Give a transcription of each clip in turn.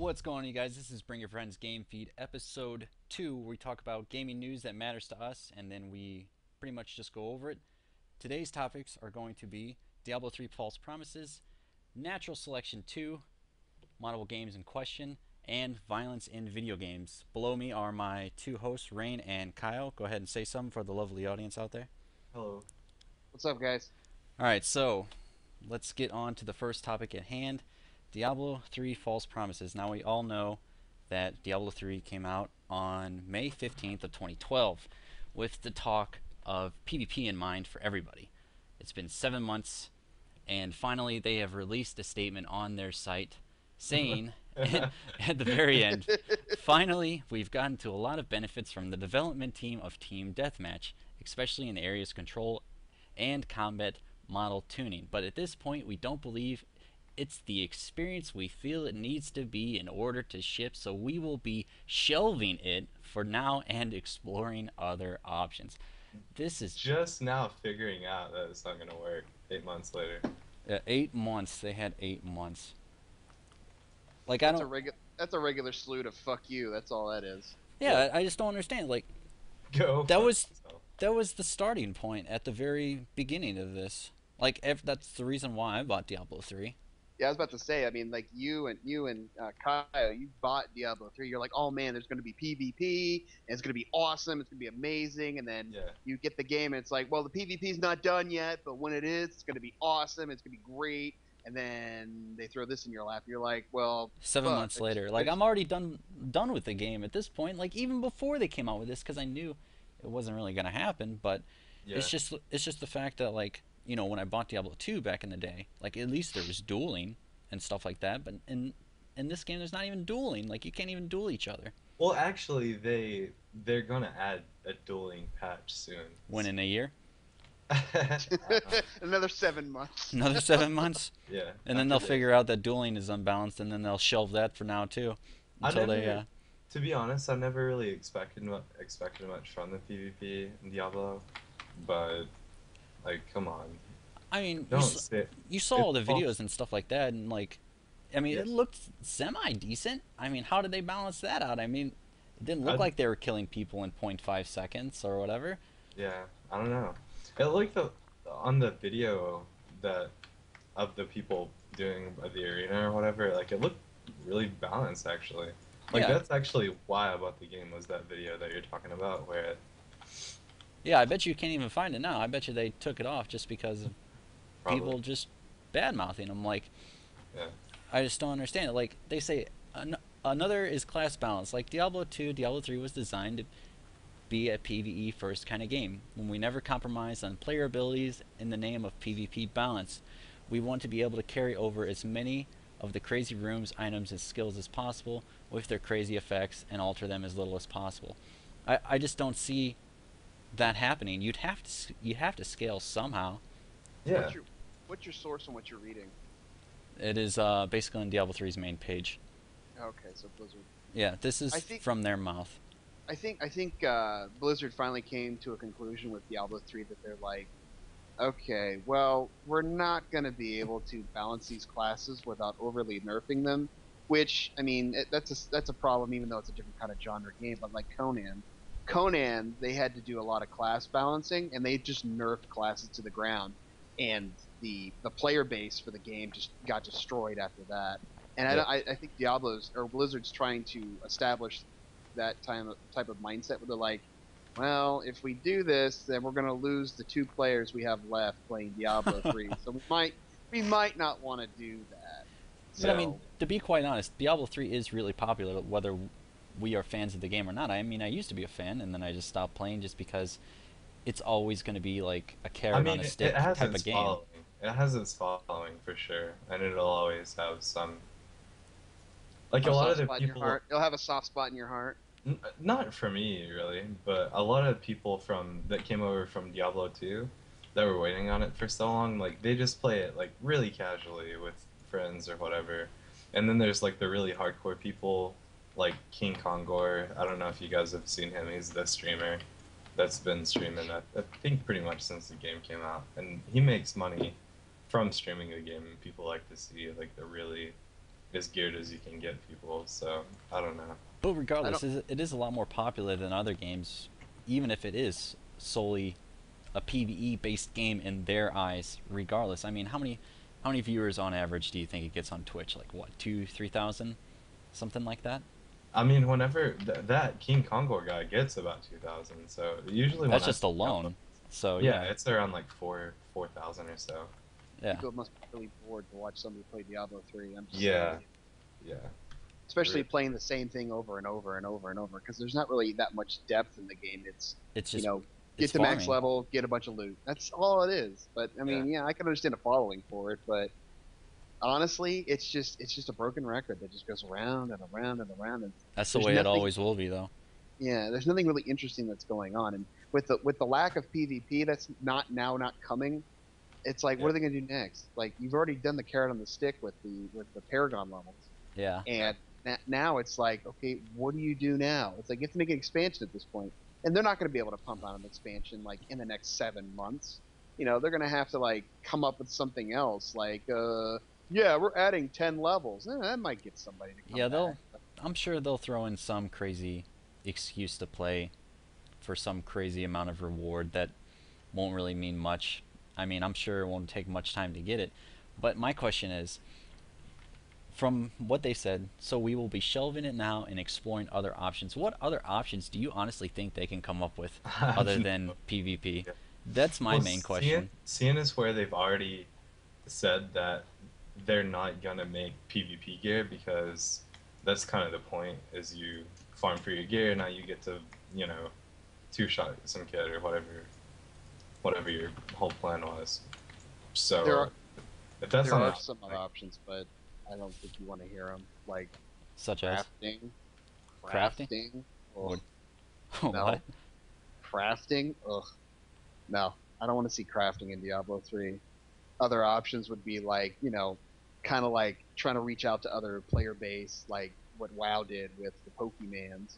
What's going on, you guys? This is Bring Your Friends Game Feed episode 2, where we talk about gaming news that matters to us, and then we pretty much just go over it. Today's topics are going to be Diablo 3 False Promises, Natural Selection 2, moddable games in question, and violence in video games. Below me are my two hosts, Rein and Kyle. Go ahead and say something for the lovely audience out there. Hello. What's up, guys? Alright, so let's get on to the first topic at hand. Diablo 3 False Promises. Now we all know that Diablo 3 came out on May 15th of 2012 with the talk of PvP in mind for everybody. It's been 7 months and finally they have released a statement on their site saying at the very end, finally we've gotten to a lot of benefits from the development team of Team Deathmatch, especially in areas control and combat model tuning. But at this point we don't believe it's the experience we feel it needs to be in order to ship, so we will be shelving it for now and exploring other options. This is Just now figuring out that it's not going to work 8 months later. 8 months. They had 8 months. Like I That's a don't. regular salute of "fuck you." That's all that is. Yeah, I just don't understand. Like Go that fuck was yourself. that was the starting point at the very beginning of this. Like that's the reason why I bought Diablo 3. Yeah, I was about to say. I mean, like you and Kyle, you bought Diablo 3. You're like, oh man, there's going to be PvP, and it's going to be awesome. It's going to be amazing. And then Yeah. you get the game, and it's like, well, the PvP's not done yet, but when it is, it's going to be awesome. It's going to be great. And then they throw this in your lap. You're like, well, 7 months fuck. later, like I'm already done with the game at this point. Like even before they came out with this, because I knew it wasn't really gonna happen. But Yeah. it's just the fact that, like, when I bought Diablo 2 back in the day, like at least there was dueling and stuff like that. But in this game, there's not even dueling. Like you can't even duel each other. Well, actually, they're going to add a dueling patch soon. When in a year, Another 7 months. another 7 months, Yeah. and then after they'll they- figure out that dueling is unbalanced, and then they'll shelve that for now too, I until never, they. to be honest, I never really expected much from the PvP in Diablo, but like, come on, I mean, don't say you saw all the it's false. videos and stuff like that, and like, I mean, it Yes. looked semi decent. I mean, how did they balance that out? I mean, it didn't look I, like they were killing people in 0.5 seconds or whatever. yeah, I don't know. It looked on the video that of the people doing the arena or whatever, like it looked really balanced actually. Like Yeah, that's actually why I bought the game was that video that you're talking about where yeah. I bet you can't even find it now. I bet you they took it off just because of people probably just bad mouthing them. Like, yeah. I just don't understand it. Like they say, another is class balance. Like Diablo 2, Diablo 3 was designed to be a PvE first kind of game, when we never compromise on player abilities in the name of PvP balance. We want to be able to carry over as many of the crazy rooms, items, and skills as possible with their crazy effects and alter them as little as possible. I just don't see that happening. You have to scale somehow. Yeah. What's your source on what you're reading? It is basically on Diablo 3's main page. Okay, so Blizzard. Yeah, this I is think from their mouth. I think Blizzard finally came to a conclusion with Diablo 3 that they're like, okay, well, we're not going to be able to balance these classes without overly nerfing them. Which, I mean, that's a problem, even though it's a different kind of genre game. But like Conan, they had to do a lot of class balancing, and they just nerfed classes to the ground, and the player base for the game just got destroyed after that. And Yeah. I think Diablo's or Blizzard's trying to establish that type of mindset where they're like, well, if we do this, then we're going to lose the two players we have left playing Diablo 3. So we might not want to do that. But I Yeah. mean, So to be quite honest, Diablo 3 is really popular, whether we are fans of the game or not. I mean, I used to be a fan, and then I just stopped playing just because it's always going to be like a I carrot on mean, a it stick has type its of game. following. It has its following for sure, and it'll always have some. Like a a lot of soft the spot in your people, heart. It'll have a soft spot in your heart. not for me really, but a lot of people from that came over from Diablo 2 that were waiting on it for so long, like they just play it like really casually with friends or whatever. And then there's like the really hardcore people like King Kongor. I don't know if you guys have seen him. He's the streamer that's been streaming I think pretty much since the game came out, and he makes money from streaming the game. And people like to see like the really as geared as you can get people. So I don't know. But I regardless, don't. it is a lot more popular than other games, even if it is solely a PvE based game in their eyes. Regardless, I mean, how many viewers on average do you think it gets on Twitch? Like what, 2, 3,000, something like that? I mean, whenever that King Kongor guy gets about 2,000, so usually when That's I just see Diablo, alone. So yeah, yeah, it's around like 4,000 or so. yeah. People must be really bored to watch somebody play Diablo 3. I'm just Yeah, saying. yeah. Especially Really. playing the same thing over and over and over and over, because there's not really that much depth in the game. It's It's you just know, it's get to max farming. level, get a bunch of loot. That's all it is. But I Yeah. mean, yeah, I can understand a following for it, but honestly, it's just a broken record that just goes around and around and around, and That's the there's way it nothing. always will be, though. Yeah, there's nothing really interesting that's going on. And with the lack of PvP that's not coming, it's like, Yeah. what are they gonna do next? Like, you've already done the carrot on the stick with the Paragon levels, Yeah. and now it's like, okay, what do you do now? It's like you have to make an expansion at this point, and they're not going to be able to pump out an expansion like in the next 7 months. They're going to have to like come up with something else, like, yeah, we're adding 10 levels. That might get somebody to come Yeah, back. I'm sure they'll throw in some crazy excuse to play for some crazy amount of reward that won't really mean much. I mean, I'm sure it won't take much time to get it. But my question is, from what they said, so we will be shelving it now and exploring other options. What other options do you honestly think they can come up with other than PvP? Yeah. That's my Well, main question. seeing as where they've already said that they're not gonna make PvP gear because that's kind of the point is you farm for your gear, now you get to, you know, two-shot some kid or whatever your whole plan was. There So are if that's there not are an some other like, options, but I don't think you want to hear them. Like Such as crafting, crafting? crafting. What? Ugh, no, What? crafting. Ugh, no. I don't want to see crafting in Diablo 3. Other options would be like, kind of like trying to reach out to other player base, like what WoW did with the Pokemans,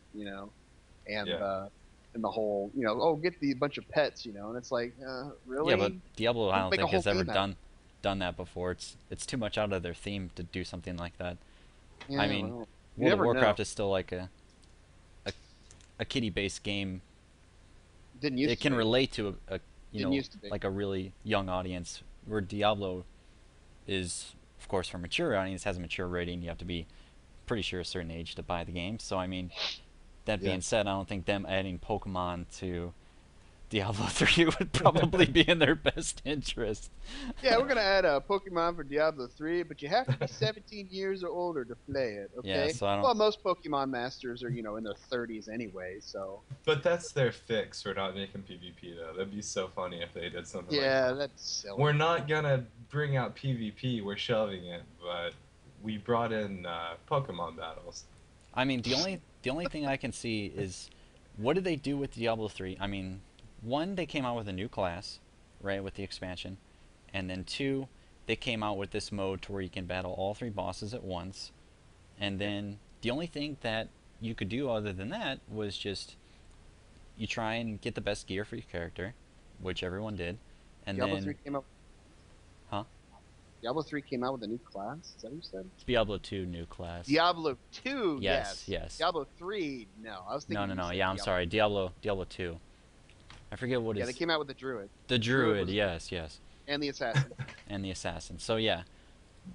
and yeah. and the whole, oh, get the bunch of pets, and it's like, Yeah, but really? Diablo I Don't don't make a think whole has ever game out of done that before. It's too much out of their theme to do something like that. it. I Yeah, mean, well, you World of never Warcraft know. is still like a, a kiddie based game. Didn't It used to can be. relate to Didn't used to be. like a really young audience, where Diablo is, of course, for a mature audience, has a mature rating. You have to be pretty sure a certain age to buy the game. So I mean, that Yeah. being said, I don't think them adding Pokemon to Diablo 3 would probably be in their best interest. Yeah, we're gonna add a Pokemon for Diablo 3, but you have to be 17 years or older to play it. Yeah, Okay? so I don't. Well, most Pokemon masters are, in their 30s anyway, so But that's their fix for not making PvP though. That'd be so funny if they did something like yeah, that. that's We're silly. not gonna bring out PvP, we're shelving it, but we brought in Pokemon battles. I mean, the only thing I can see is, what did they do with Diablo 3? I mean, one, they came out with a new class, right, with the expansion, and then two, they came out with this mode to where you can battle all three bosses at once, and Yeah. then the only thing that you could do other than that was just you try and get the best gear for your character, which everyone did, and Diablo 3 then, came out. huh? Diablo 3 came out with a new class. Is that what you said? Diablo 2 new class. Diablo 2, Yes, yes. yes. Diablo 3, no. I was No, thinking no, you no. said Yeah, I'm Diablo. sorry. Diablo 2. I forget what Yeah, they is came out with the Druid. the The Druid Druid. was Yes, yes, and the Assassin. and the Assassin. So yeah,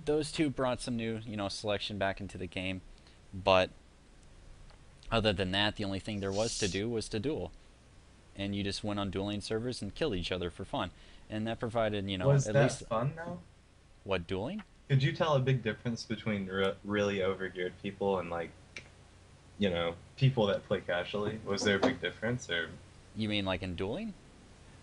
those two brought some new, selection back into the game. But other than that, the only thing there was to do was to duel, and you just went on dueling servers and killed each other for fun, and that provided, Was at that least fun though? what dueling? Could you tell a big difference between really overgeared people and like, people that play casually? Was there a big difference, or You mean like in dueling?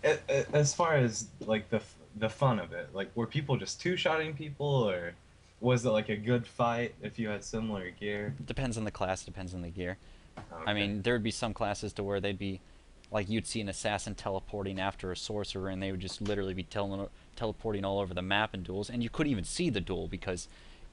as far as like the fun of it? Like, were people just two-shotting people, or was it like a good fight if you had similar gear? Depends on the class. Depends on the gear. I Okay. mean, there would be some classes to where they'd be, like, you'd see an assassin teleporting after a sorcerer, and they would just literally be teleporting all over the map in duels, and you couldn't even see the duel because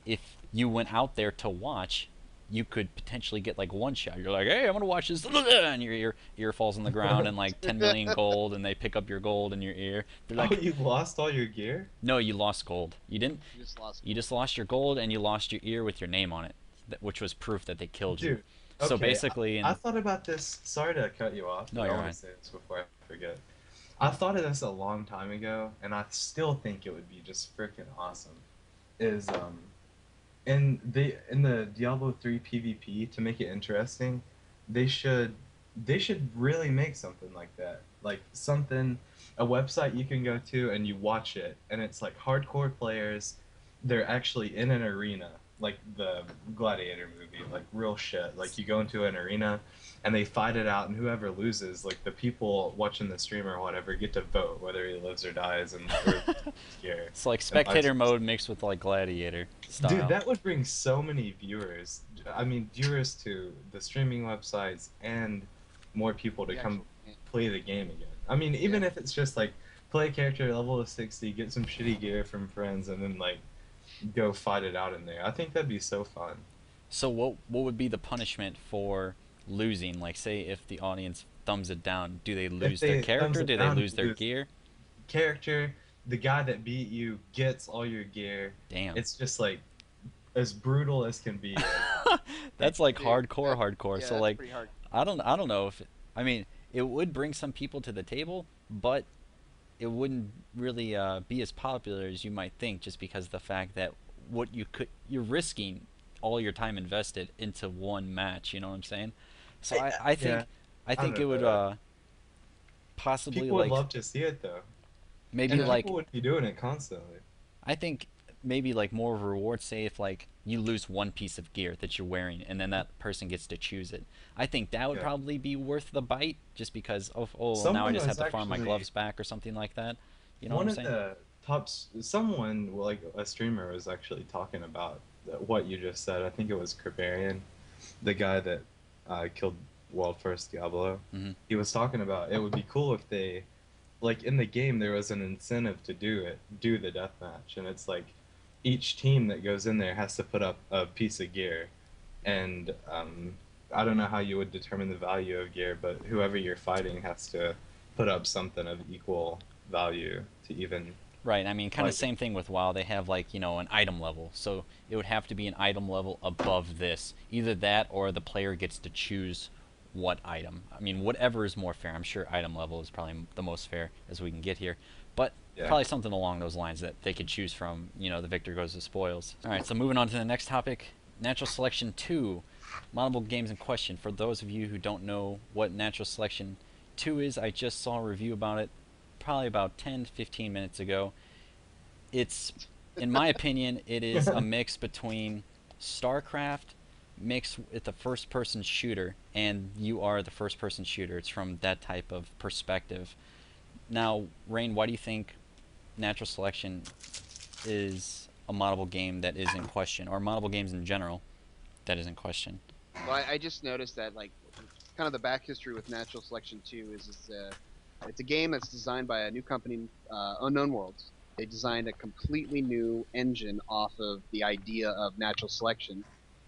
if you went out there to watch, you could potentially get like one shot. You're like, hey, I'm gonna watch this, and your ear falls on the ground, and like 10 million gold, and they pick up your gold in your ear. They're Oh, like, you lost all your gear? no, you lost gold. You didn't. You just lost. You just lost your gold, and you lost your ear with your name on it, which was proof that they killed you. Dude, So okay. basically, I in thought about this. Sorry to cut you off, no, but I you're want right. to say this before I forget. I thought of this a long time ago, and I still think it would be just freaking awesome. Is in the Diablo 3 PvP, to make it interesting, they should they should really make something like that. Like something, a website you can go to and you watch it, and it's like hardcore players. They're actually in an arena, like the Gladiator movie, like real shit. Like you go into an arena and they fight it out, and whoever loses, like the people watching the stream or whatever, get to vote whether he lives or dies and gear. It's like And vice spectator versa. mode mixed with like gladiator Dude, style. that would bring so many viewers. I mean, viewers to the streaming websites and more people to The come actual game. play the game again. I mean, even Yeah. if it's just like play a character level of 60, get some shitty gear from friends, and then like go fight it out in there. I think that'd be so fun. So what would be the punishment for losing? Like, say if the audience thumbs it down, do they If lose their they thumbs character? it Do they down, lose their lose gear? character, the guy that beat you gets all your gear. Damn. It's just like as brutal as can be. That's like Dude, hardcore, that- hardcore. Yeah, So that's like, pretty hard. I don't know if I mean it would bring some people to the table, but it wouldn't really be as popular as you might think, just because of the fact that you're risking all your time invested into one match. You know what I'm saying? So Yeah, I I don't think it know would about that. possibly People would like love to see it though, maybe and Yeah. like people would be doing it constantly. I think maybe like more of a reward. Say if like you lose one piece of gear that you're wearing, and then that person gets to choose it. I think that would Yeah. probably be worth the bite, just because of well, now I Someone just have was to farm my actually gloves back or something like that. You know what one I'm of saying? the someone like a streamer was actually talking about what you just said. I think it was Kribarian, the guy that killed World First Diablo. Hmm. He was talking about it would be cool if they, like in the game, there was an incentive to do the deathmatch, and it's like each team that goes in there has to put up a piece of gear, and I don't know how you would determine the value of gear, but whoever you're fighting has to put up something of equal value to even Right. I mean, kind of like it. same thing with WoW. They have like an item level, so it would have to be an item level above this. Either that, or the player gets to choose what item. I mean, whatever is more fair. I'm sure item level is probably the most fair as we can get here, but Yeah. probably something along those lines that they could choose from. The victor goes to spoils. All right. So moving on to the next topic, Natural Selection 2, moddable games in question. For those of you who don't know what Natural Selection 2 is, I just saw a review about it probably about 10 to 15 minutes ago. It's, in my opinion, it is a mix between StarCraft mixed with a first-person shooter, and you are the first-person shooter. It's from that type of perspective. Now, Rein, why do you think Natural Selection is a moddable game that is in question, or moddable games in general that is in question? Well, I just noticed that like kind of the back history with Natural Selection 2 is it's a game that's designed by a new company, Unknown Worlds. They designed a completely new engine off of the idea of natural selection,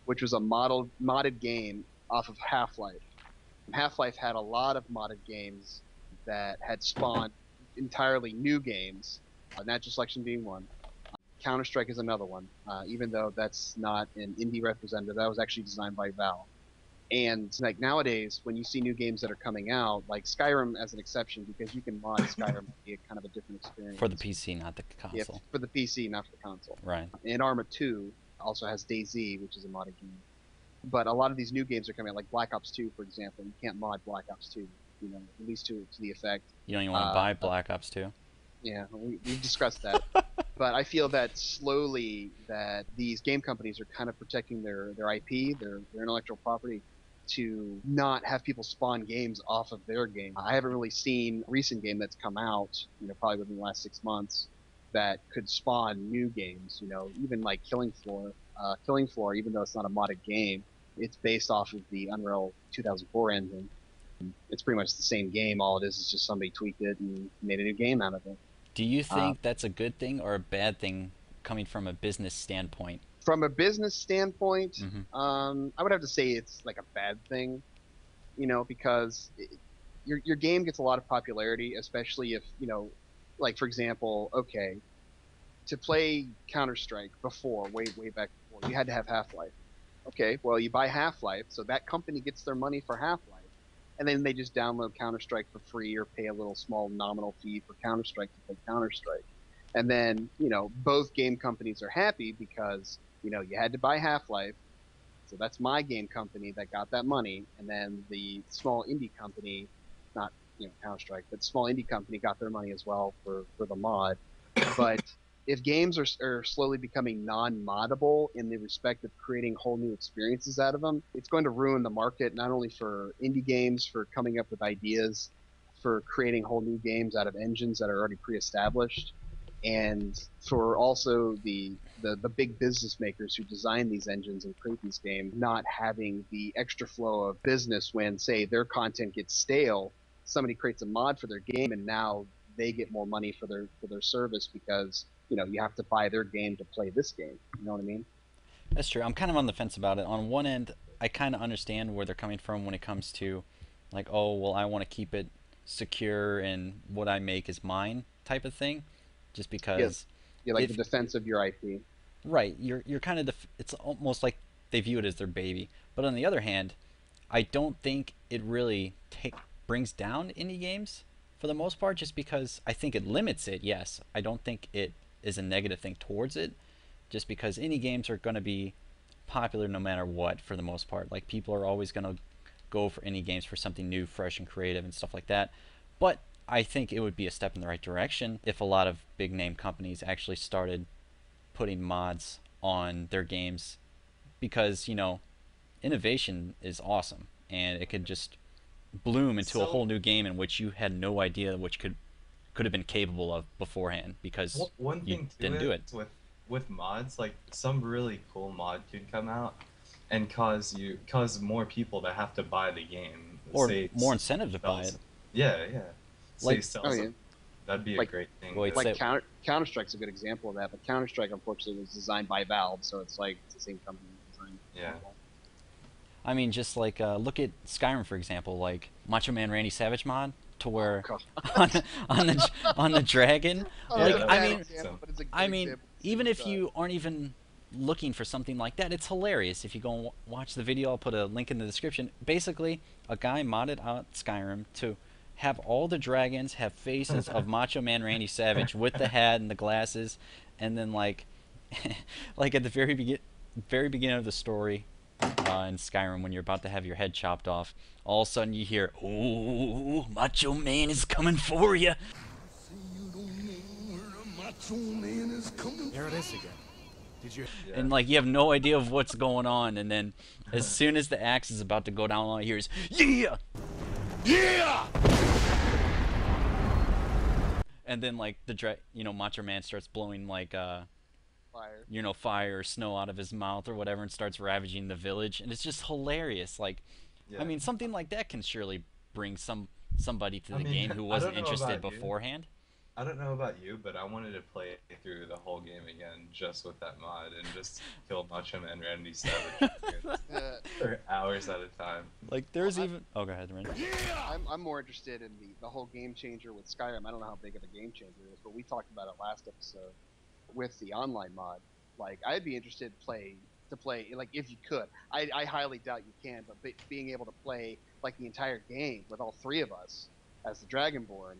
which was a modded game off of Half-Life. And Half-Life had a lot of modded games that had spawned entirely new games, Natural Selection being one. Counter-Strike is another one, even though that's not an indie representative. That was actually designed by Valve. And like nowadays, when you see new games that are coming out, like Skyrim as an exception, because you can mod Skyrim to be a kind of a different For the experience. PC, not the Yeah, console. for the PC, not for the console. Right. And Arma 2 also has DayZ, which is a modded game. But a lot of these new games are coming out, like Black Ops 2, for example. You can't mod Black Ops 2, at least to the effect. You don't even want to buy Black Ops 2? Yeah, we've discussed that. But I feel that slowly that these game companies are kind of protecting their IP, their intellectual property, to not have people spawn games off of their game. I haven't really seen a recent game that's come out, probably within the last 6 months, that could spawn new games. Even like Killing Floor. Killing Floor, even though it's not a modded game, it's based off of the Unreal 2004 engine. It's pretty much the same game. All it is just somebody tweaked it and made a new game out of it. Do you Uh, think that's a good thing or a bad thing coming from a business standpoint? From a business standpoint, Hmm. I would have to say it's like a bad thing, because your game gets a lot of popularity, especially if, like for example, okay, to play Counter Strike before, way back before, you had to have Half Life. Okay, well you buy Half Life, so that company gets their money for Half Life, and then they just download Counter Strike for free or pay a little small nominal fee for Counter Strike to play Counter Strike. And then, both game companies are happy because, you had to buy Half Life, so that's my game company that got that money, and then the small indie company, not Counter Strike, but small indie company got their money as well for the mod. But if games are slowly becoming non-moddable in the respect of creating whole new experiences out of them, it's going to ruin the market not only for indie games for coming up with ideas for creating whole new games out of engines that are already pre-established, and for also the big business makers who design these engines and create these games not having the extra flow of business when, say, their content gets stale, somebody creates a mod for their game and now they get more money for their service because you have to buy their game to play this game. You know what I mean? That's true. I'm kind of on the fence about it. On one end, I kind of understand where they're coming from when it comes to, like, oh, well, I want to keep it secure and what I make is mine type of thing, just Yeah, because yeah, like the if defense of your IP. right, you're kind of it's almost like they view it as their baby. But on the other hand, I don't think it really brings down indie games for the most part, just because I think it limits it. Yes, I don't think it is a negative thing towards it, just because indie games are going to be popular no matter what for the most part. Like people are always going to go for indie games for something new, fresh, and creative and stuff like that. But I think it would be a step in the right direction if a lot of big name companies actually started putting mods on their games, because innovation is awesome and it could just bloom into a whole So new game in which you had no idea which could have been capable of beforehand because one you thing too didn't do it. is with mods, like some really cool mod could come out and cause more people to have to buy the game. Or Say more incentive to buy it. sells, yeah, yeah. Say Like, Oh sells yeah, them. That'd be a like great thing. well, it's like that. Counter Strike's a good example of that. But Counter Strike unfortunately was designed by Valve, so it's like it's the same company that designed Yeah. Marvel. I mean, just like look at Skyrim for example. Like Macho Man Randy Savage mod, to Oh where god. on the dragon. Oh, Yeah, Like that's a that I was bad mean, example, awesome. but it's a I good mean, example at the even same if time. you aren't even looking for something like that, it's hilarious. If you go and watch the video, I'll put a link in the description. Basically, a guy modded out Skyrim to have all the dragons have faces of Macho Man Randy Savage with the hat and the glasses, and then like, like at the very beginning of the story, in Skyrim, when you're about to have your head chopped off, all of a sudden you hear, "Oh, Macho Man is coming for you," There it is again. Did you? Yeah. and like you have no idea of what's going on, and then as soon as the axe is about to go down, all you hear is "Yeah!" Yeah! And then like Macho Man starts blowing like Fire. fire or snow out of his mouth or whatever, and starts ravaging the village, and it's just hilarious. Like, I Yeah. mean, something like that can surely bring somebody to I the mean, game who I wasn't don't know interested about you. beforehand. I don't know about you, but I wanted to play through the whole game again just with that mod and just kill Macho Man Randy Savage Uh, for hours at a time. Like, well, there's even go ahead, Ren. I'm more interested in the whole game changer with Skyrim. I don't know how big of a game changer it is, but we talked about it last episode with the online mod. Like, I'd be interested to play like if you could. I highly doubt you can, but being able to play like the entire game with all three of us as the Dragonborn,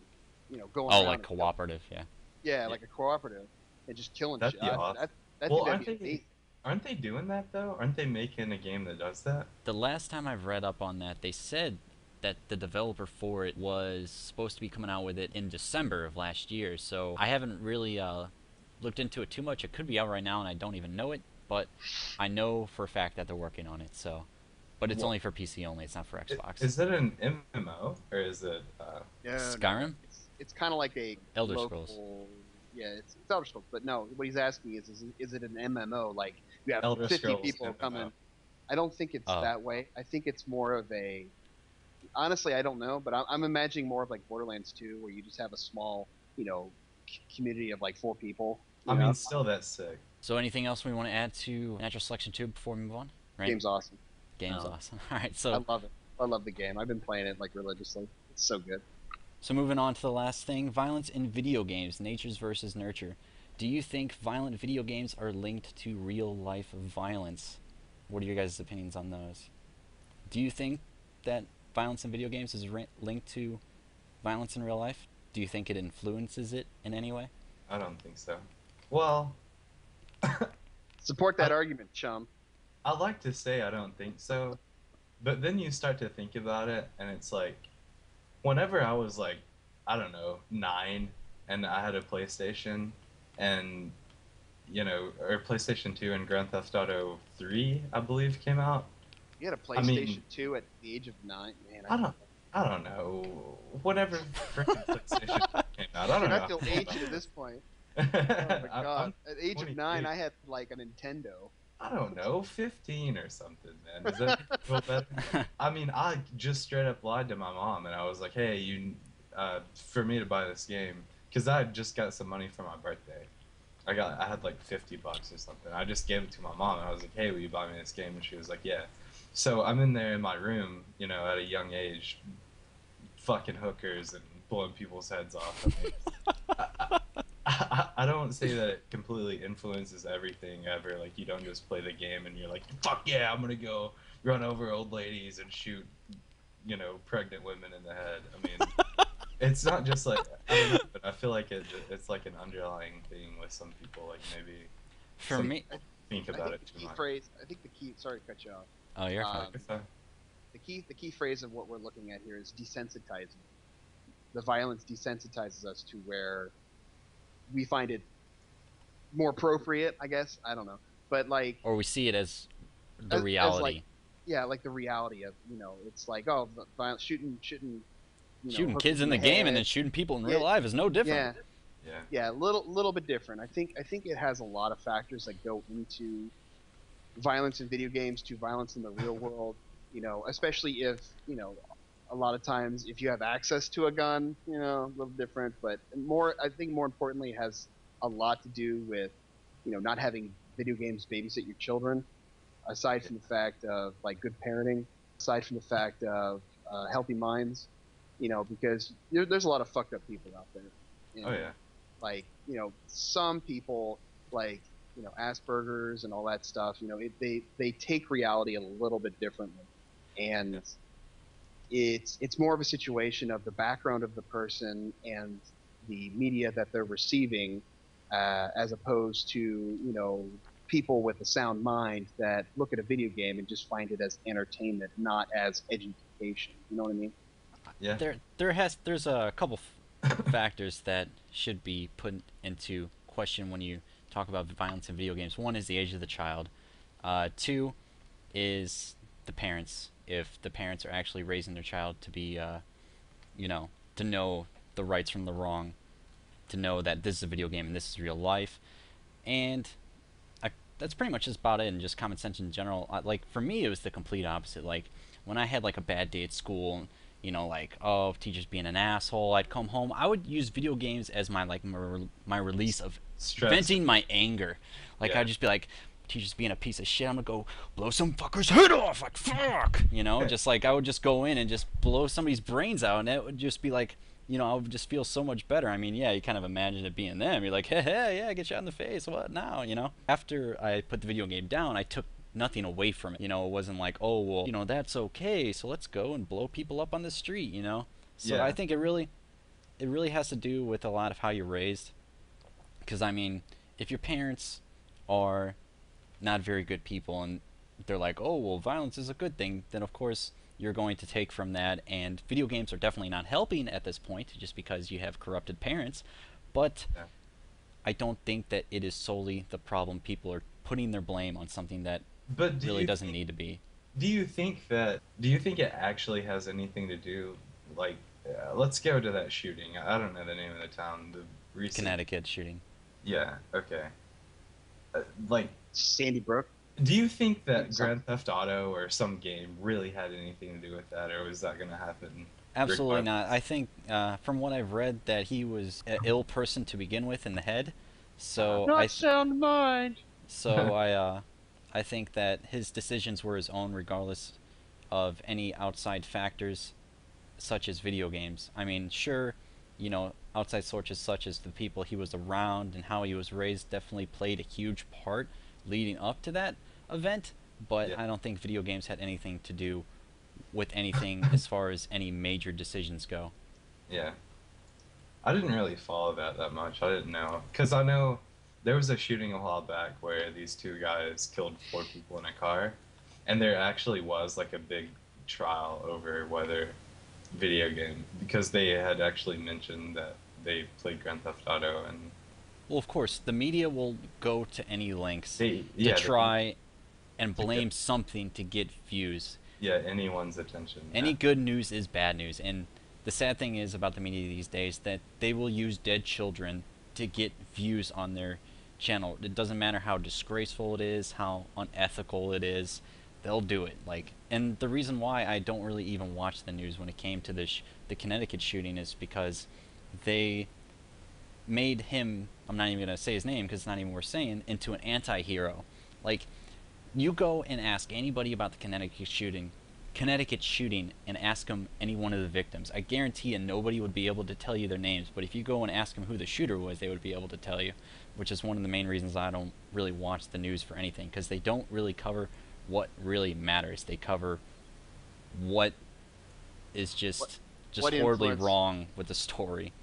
going Oh, around like and cooperative, yeah. yeah, like a cooperative and just killing That'd shit. be awesome. I Well, think that'd be amazing. aren't they doing that though? Aren't they making a game that does that? The last time I've read up on that, they said that the developer for it was supposed to be coming out with it in December of last year. So I haven't really looked into it too much. It could be out right now, and I don't even know it. But I know for a fact that they're working on it. So, but it's Well, only for PC only. It's not for Xbox. Is it an MMO or is it? Yeah, Skyrim? it's kind of like a Elder local, Scrolls. yeah, it's Elder Scrolls, but no, what he's asking is it an MMO? Like you have Elder 50 Scrolls people MMO. coming. I don't think it's Oh. that way. I think it's more of a. Honestly, I don't know, but I'm imagining more of like Borderlands 2, where you just have a small, community of like 4 people. I mean, still that's sick. So anything else we want to add to Natural Selection 2 before we move on? Right? Game's awesome. Game's No. awesome. All right, I so love it. I love the game. I've been playing it like religiously. It's so good. moving on to the last thing, violence in video games, natures versus nurture. Do you think violent video games are linked to real life violence? What are your guys' opinions on those? Do you think that violence in video games is linked to violence in real life? Do you think it influences it in any way? I don't think so. Well, Support that I- argument, chum. I like to say I don't think so, but then you start to think about it, and it's like, whenever I was like, I don't know, 9, and I had a PlayStation, and or PlayStation 2 and Grand Theft Auto 3, I believe, came out. You had a I PlayStation mean- 2 at the age of 9, man. I don't know. Whatever freaking PlayStation came out, I don't Dude, know. I feel ancient at this point. Oh my god! At age of 9, 28. I had like a Nintendo. I don't know, 15 or something, man. Does that feel better? I mean, I just straight up lied to my mom, and I was like, "Hey, for me to buy this game, because I had just got some money for my birthday. I had like $50 or something. I just gave it to my mom, and I was like, "Hey, will you buy me this game?" And she was like, "Yeah." So I'm in there in my room, at a young age, fucking hookers and blowing people's heads off. I mean, I don't say that it completely influences everything ever. Like, you don't just play the game and you're like, fuck yeah, I'm gonna go run over old ladies and shoot, pregnant women in the head. I mean, it's not just like, I don't know, but I feel like it's like an underlying thing with some people. Like, maybe For some me, think I about think it the too key much. phrase. I think the key. Sorry to cut you off. oh, you're fine. Um, the key phrase of what we're looking at here is desensitizing. The violence desensitizes us to where we find it more appropriate, I guess. I don't know, but like, Or we see it as the as reality. like, yeah, like the reality of, it's like, oh, violence, shooting, Shooting hookers kids in the game and then head. shooting people in Yeah, real life is no different. Yeah, Yeah. yeah, little bit different. I think it has a lot of factors that go into violence in video games to violence in the real world. Especially if a lot of times if you have access to a gun, a little different. But I think more importantly, it has a lot to do with not having video games babysit your children. Aside from the fact of like good parenting, aside from the fact of healthy minds, because there's a lot of fucked up people out there. And, Oh yeah. like some people like Asperger's and all that stuff, they take reality a little bit differently, and it's more of a situation of the background of the person and the media that they're receiving, as opposed to people with a sound mind that look at a video game and just find it as entertainment, not as education. You know what I mean? Yeah. There's a couple factors that should be put into question when you talk about violence in video games. One is the age of the child. Two is the parents. If the parents are actually raising their child to be, to know the rights from the wrong, to know that this is a video game and this is real life, and that's pretty much just about it. And just common sense in general. Like for me, it was the complete opposite. Like when I had like a bad day at school, like, oh, teachers being an asshole, I'd come home. I would use video games as my my release of Stress. venting my anger. Like Yeah. I'd just be like, teacher's being a piece of shit, I'm gonna go blow some fucker's head off. Like fuck, just like I would just go in and just blow somebody's brains out, and it would just be like, I would just feel so much better. I mean, yeah, you kind of imagine it being them. You're like, hey, yeah, get shot in the face. What now? After I put the video game down, I took nothing away from it. It wasn't like, oh, well, that's okay, so let's go and blow people up on the street. So Yeah. I think it really has to do with a lot of how you're raised. Because I mean, if your parents are not very good people and they're like, oh, well, violence is a good thing, then of course you're going to take from that. And video games are definitely not helping at this point, just because you have corrupted parents. But Yeah. I don't think that it is solely the problem. People are putting their blame on something that But really doesn't need to be. Do you think it actually has anything to do, like, let's go to that shooting. I don't know the name of the town. The recent. Connecticut shooting. Yeah. Okay. Like, Sandy Brook. do you think that It's Grand Theft Auto or some game really had anything to do with that, or was that going to happen? Absolutely regardless? not. I think, from what I've read, that he was an ill person to begin with in the head. So Not sound mind. So I think that his decisions were his own, regardless of any outside factors, such as video games. I mean, sure, outside sources such as the people he was around and how he was raised definitely played a huge part leading up to that event, but Yeah. I don't think video games had anything to do with anything as far as any major decisions go. Yeah. I didn't really follow that much. I didn't know. Because I know there was a shooting a while back where these two guys killed four people in a car, and there actually was like a big trial over whether video game, because they had actually mentioned that they played Grand Theft Auto, and Well, of course, the media will go to any lengths they, to yeah, try and to get, blame something to get views. yeah, anyone's attention. Any good news is bad news, and the sad thing is about the media these days that they will use dead children to get views on their channel. It doesn't matter how disgraceful it is, how unethical it is, they'll do it. And the reason why I don't really even watch the news when it came to the Connecticut shooting is because they made him, I'm not even going to say his name because it's not even worth saying, into an anti-hero. Like, you go and ask anybody about the Connecticut shooting and ask them any one of the victims. I guarantee you nobody would be able to tell you their names, but if you go and ask them who the shooter was, they would be able to tell you, which is one of the main reasons I don't really watch the news for anything, because they don't really cover what really matters. They cover what is just what horribly influence- wrong with the story.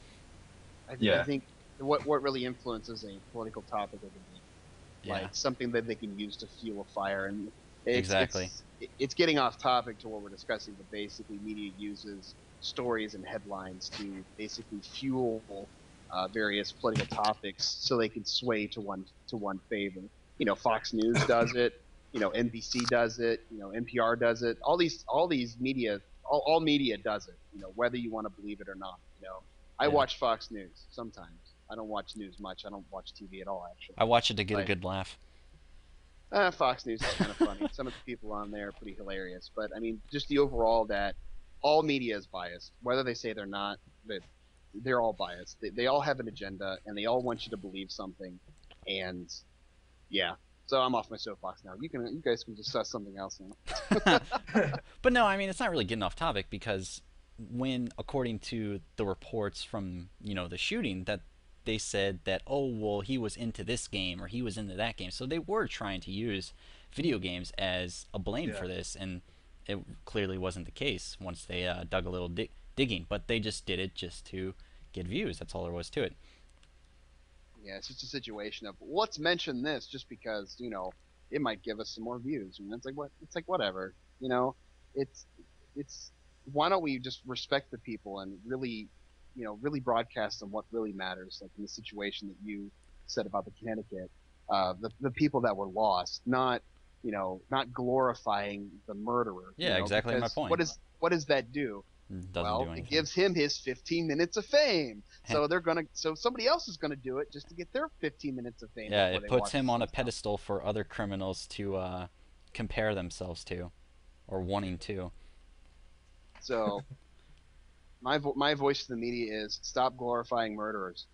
Yeah. I think what really influences a political topic of the day, Yeah. like something that they can use to fuel a fire, and it's, Exactly. it's getting off topic to what we're discussing, but basically media uses stories and headlines to basically fuel various political topics so they can sway to one favor. Fox News does it. NBC does it. NPR does it. All these media, all media does it. Whether you want to believe it or not. I Yeah. watch Fox News sometimes. I don't watch news much. I don't watch TV at all, actually. I watch it to get a Like- good laugh. Fox News is kind of funny. Some of the people on there are pretty hilarious. But, I mean, just the overall that all media is biased. Whether they say they're not, that they're all biased. They all have an agenda, and they all want you to believe something. And, yeah. So I'm off my soapbox now. You guys can discuss something else now. But no, I mean, it's not really getting off topic because when, according to the reports from, the shooting, that they said that, oh, well, he was into this game or he was into that game. So they were trying to use video games as a blame Yeah. for this, and it clearly wasn't the case once they dug a little digging. But they just did it just to get views. That's all there was to it. Yeah, it's just a situation of let's mention this just because it might give us some more views, and it's like what? It's like whatever, It's why don't we just respect the people and really, really broadcast on what really matters, like in the situation that you said about the Connecticut, the people that were lost, not not glorifying the murderer. Yeah, exactly my because point. What does that do? Doesn't do anything. It gives him his 15 minutes of fame. So so somebody else is gonna do it just to get their 15 minutes of fame. Yeah, before it they puts watch him the on a stuff. pedestal for other criminals to compare themselves to, or wanting to. So my voice to the media is stop glorifying murderers.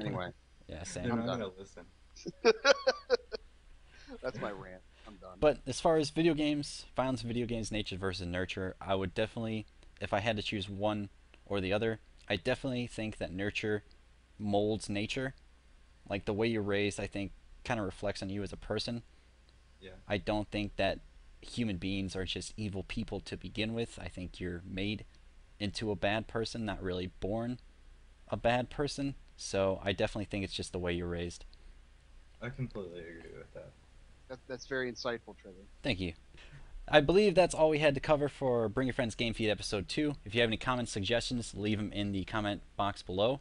Anyway, Yeah, They're same. I'm not done. gonna listen. that's my rant. I'm done. But as far as video games, violence in video games, nature versus nurture, I would definitely, if I had to choose one or the other, I definitely think that nurture molds nature. Like the way you're raised, I think, kind of reflects on you as a person. Yeah. I don't think that human beings are just evil people to begin with. I think you're made into a bad person, not really born a bad person. So I definitely think it's just the way you're raised. I completely agree with that. That's very insightful, Trigr. Thank you. I believe that's all we had to cover for Bring Your Friends Game Feed episode 2. If you have any comments, suggestions, leave them in the comment box below.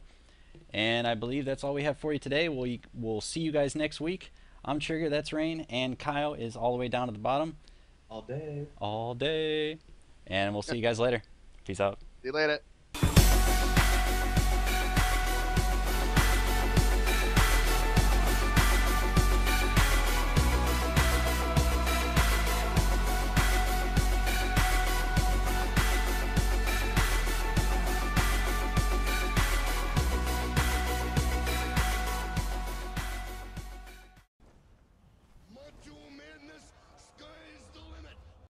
And I believe that's all we have for you today. We'll see you guys next week. I'm Trigr, that's Rein, and Kyle is all the way down at the bottom. All day. All day. And we'll see you guys later. Peace out. See you later.